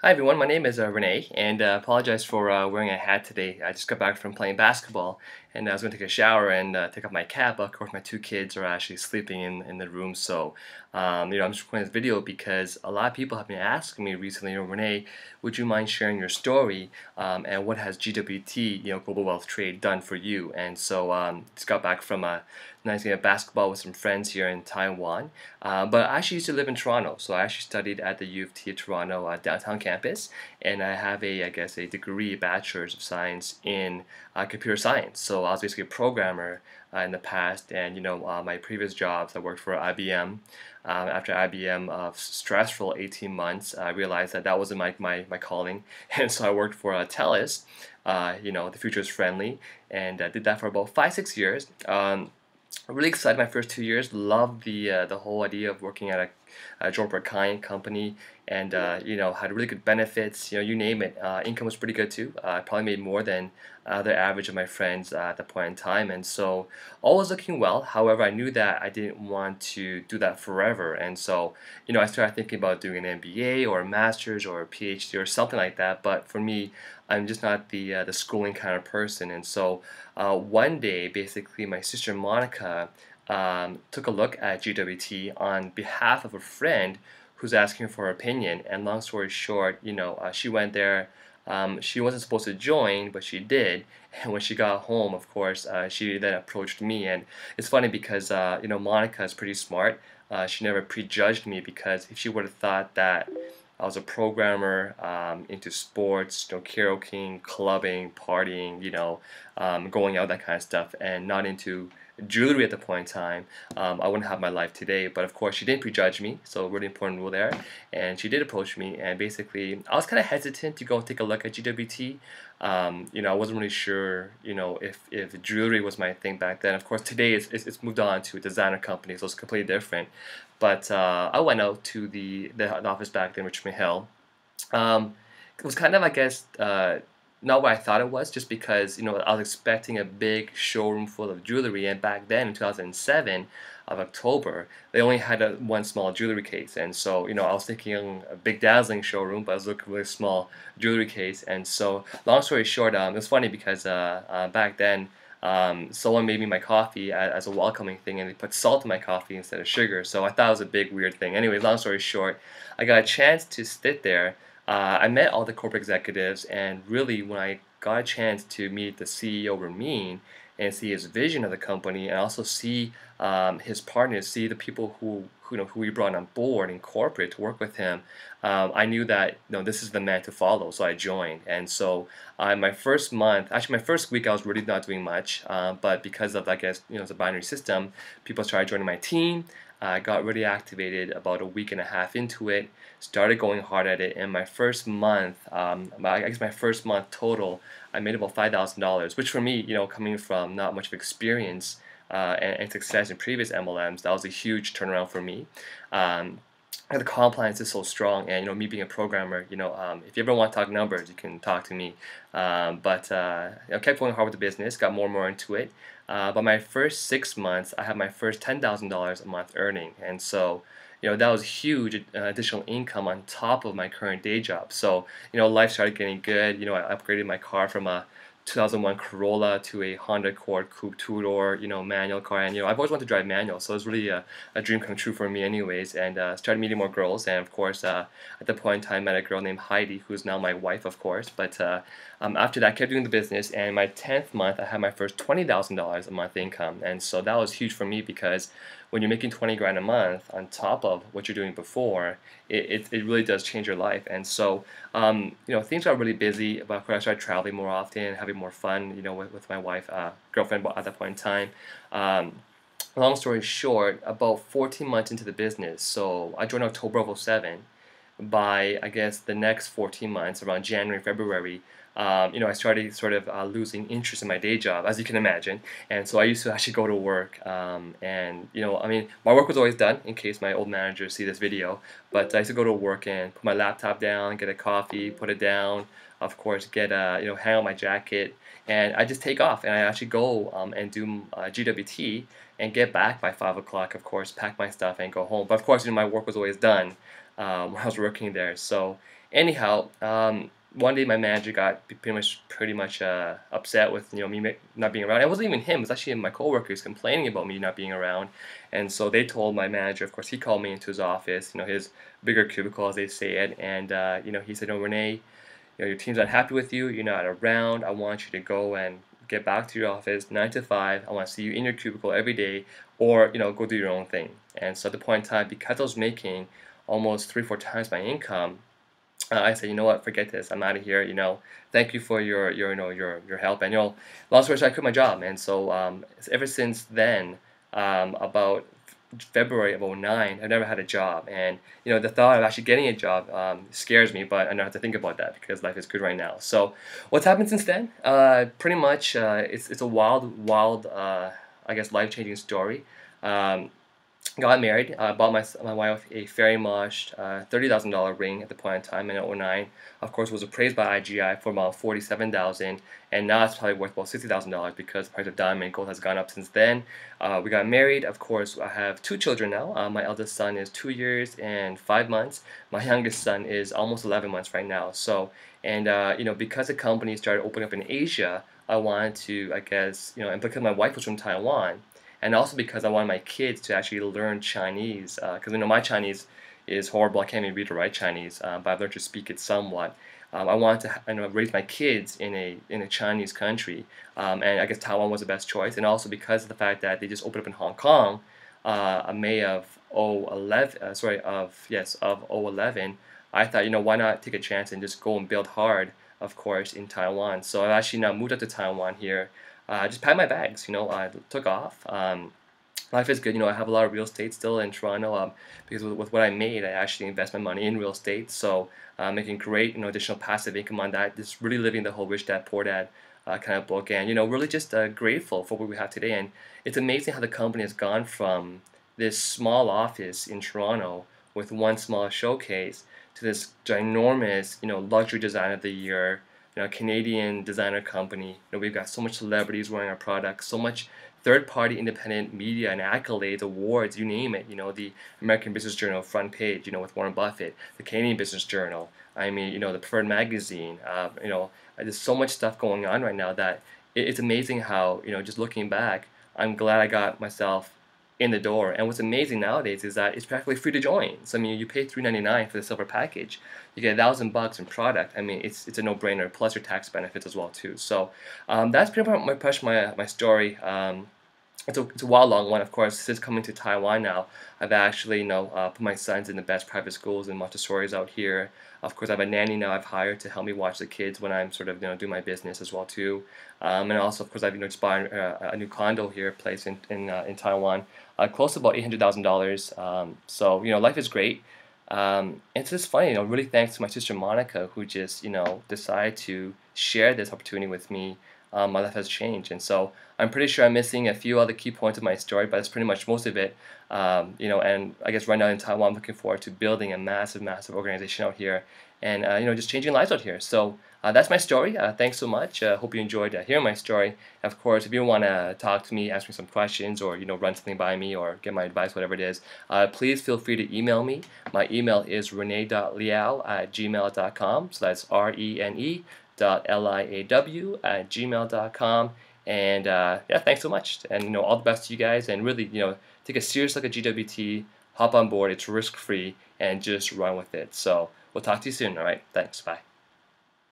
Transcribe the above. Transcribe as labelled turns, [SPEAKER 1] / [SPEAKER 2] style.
[SPEAKER 1] Hi everyone, my name is Rene, and apologize for wearing a hat today. I just got back from playing basketball, and I was going to take a shower and take off my cap. But of course, my two kids are actually sleeping in the room. So, I'm just recording this video because a lot of people have been asking me recently, Rene, would you mind sharing your story and what has GWT, Global Wealth Trade, done for you? And so, just got back from a nice game of basketball with some friends here in Taiwan. But I actually used to live in Toronto, so I actually studied at the U of T of Toronto downtown campus, and I have a degree, Bachelor's of Science in computer science. So I was basically a programmer in the past, and my previous jobs, I worked for IBM. After IBM, stressful 18 months, I realized that wasn't my calling, and so I worked for TELUS. The future is friendly, and I did that for about 5-6 years. I'm really excited my first 2 years. Loved the whole idea of working at a Georgia kind company, and had really good benefits. You name it. Income was pretty good too. I probably made more than the average of my friends at that point in time, and so all was looking well. However, I knew that I didn't want to do that forever, and so I started thinking about doing an MBA or a master's or a PhD or something like that. But for me, I'm just not the schooling kind of person, and so one day, basically, my sister Monica took a look at GWT on behalf of a friend who's asking for her opinion. And long story short, she went there. She wasn't supposed to join, but she did. And when she got home, of course, she then approached me. And it's funny because Monica is pretty smart. She never prejudged me, because if she would have thought that I was a programmer into sports, karaoke, clubbing, partying, going out, that kind of stuff, and not into jewelry at the point in time, I wouldn't have my life today. But of course, she didn't prejudge me, so really important rule there. And she did approach me, and basically, I was kind of hesitant to go and take a look at GWT. I wasn't really sure, if jewelry was my thing back then. Of course, today it's moved on to a designer company, so it's completely different. But I went out to the office back then, Richmond Hill. It was kind of, I guess, not what I thought it was, just because I was expecting a big showroom full of jewelry, and back then in 2007 of October, they only had one small jewelry case, and so I was thinking a big dazzling showroom, but I was looking really small jewelry case. And so long story short, it was funny because back then, someone made me my coffee as a welcoming thing, and they put salt in my coffee instead of sugar. So I thought it was a big weird thing. Anyway, long story short, I got a chance to sit there. I met all the corporate executives, and really, when I got a chance to meet the CEO Ramin and see his vision of the company, and also see his partners, see the people who he brought on board in corporate to work with him, I knew that this is the man to follow. So I joined, and so my first month, actually my first week, I was really not doing much, but because of, I guess, it's a binary system, people started joining my team. I got really activated about a week and a half into it, started going hard at it, and my first month, I guess my first month total, I made about $5,000, which for me, coming from not much of experience and success in previous MLMs, that was a huge turnaround for me. The compliance is so strong, and me being a programmer, if you ever want to talk numbers, you can talk to me. But kept going hard with the business, got more and more into it. But my first 6 months, I had my first $10,000 a month earning, and so that was huge additional income on top of my current day job. So life started getting good. I upgraded my car from a 2001 Corolla to a Honda Accord Coupe two-door, manual car, and I've always wanted to drive manual, so it was really a dream come true for me, anyways. And started meeting more girls, and of course, at the point in time, met a girl named Heidi, who's now my wife, of course. But after that, I kept doing the business, and my 10th month, I had my first $20,000 a month income, and so that was huge for me, because when you're making 20 grand a month on top of what you're doing before, it really does change your life. And so things got really busy, but of course I started traveling more often, having more fun, with my wife, girlfriend at that point in time. Long story short, about 14 months into the business, so I joined October of '07. By, I guess, the next 14 months, around January, February, I started sort of losing interest in my day job, as you can imagine. And so I used to actually go to work, and I mean, my work was always done, in case my old managers see this video. But I used to go to work and put my laptop down, get a coffee, put it down, of course, get hang out my jacket, and I just take off, and I actually go and do GWT, and get back by 5 o'clock, of course, pack my stuff and go home. But of course, my work was always done. when I was working there. So anyhow, one day my manager got pretty much upset with me not being around. It wasn't even him; it was actually my coworkers complaining about me not being around. And so they told my manager. Of course, he called me into his office, his bigger cubicle as they say it, and he said, "No, Rene, your team's not happy with you. You're not around. I want you to go and get back to your office 9 to 5. I want to see you in your cubicle every day, or go do your own thing." And so at the point in time, because I was making almost 3 or 4 times my income, I said, you know what, forget this. I'm out of here. Thank you for your help. And long story short, I quit my job. And so ever since then, about February of '09, I've never had a job. And the thought of actually getting a job scares me, but I don't have to think about that because life is good right now. So what's happened since then? Pretty much, it's a wild, I guess, life-changing story. Got married. Bought my wife a Fairy Mosh $30,000 ring at the point in time in '09. Of course, was appraised by IGI for about $47,000, and now it's probably worth about $60,000 because the price of diamond and gold has gone up since then. We got married. Of course, I have 2 children now. My eldest son is 2 years and 5 months. My youngest son is almost 11 months right now. So, and because the company started opening up in Asia, I wanted to, I guess, and because my wife was from Taiwan, and also because I wanted my kids to actually learn Chinese, because my Chinese is horrible. I can't even read or write Chinese, but I've learned to speak it somewhat. I wanted to raise my kids in a Chinese country, and I guess Taiwan was the best choice. And also because of the fact that they just opened up in Hong Kong, May of '11, I thought, why not take a chance and just go and build hard, of course, in Taiwan. So I actually now moved up to Taiwan here. Just packed my bags, I took off. Life is good, I have a lot of real estate still in Toronto, because with what I made, I actually invest my money in real estate, so making great, additional passive income on that, just really living the whole Rich Dad Poor Dad kind of book, and really just grateful for what we have today. And it's amazing how the company has gone from this small office in Toronto with one small showcase to this ginormous, luxury design of the year, Canadian designer company. We've got so much celebrities wearing our products, so much third-party independent media and accolades, awards, you name it. The American Business Journal front page, with Warren Buffett, the Canadian Business Journal. I mean, the Preferred Magazine. There's so much stuff going on right now that it's amazing how, just looking back, I'm glad I got myself in the door. And what's amazing nowadays is that it's practically free to join. So I mean, you pay $3.99 for the silver package, you get $1,000 in product. I mean, it's a no-brainer. Plus your tax benefits as well too. So that's pretty much my story. It's a long one, of course. Since coming to Taiwan now, I've actually put my sons in the best private schools and Montessori's out here. Of course, I have a nanny now I've hired to help me watch the kids when I'm sort of do my business as well too. And also, of course, I've just bought a new condo here, place in Taiwan, close to about $800,000. So life is great. It's just funny, really thanks to my sister Monica, who just decided to share this opportunity with me. My life has changed, and so I'm pretty sure I'm missing a few other key points of my story, but that's pretty much most of it. And I guess right now in Taiwan, I'm looking forward to building a massive organization out here, and just changing lives out here. So that's my story. Thanks so much. Hope you enjoyed hearing my story. Of course, if you want to talk to me, ask me some questions, or run something by me, or get my advice, whatever it is, please feel free to email me. My email is rene.liaw@gmail.com. So that's rene.liaw@gmail.com. And yeah, thanks so much, and all the best to you guys, and really take a serious look at GWT, hop on board. It's risk free, and just run with it. So we'll talk to you soon. All right, thanks, bye.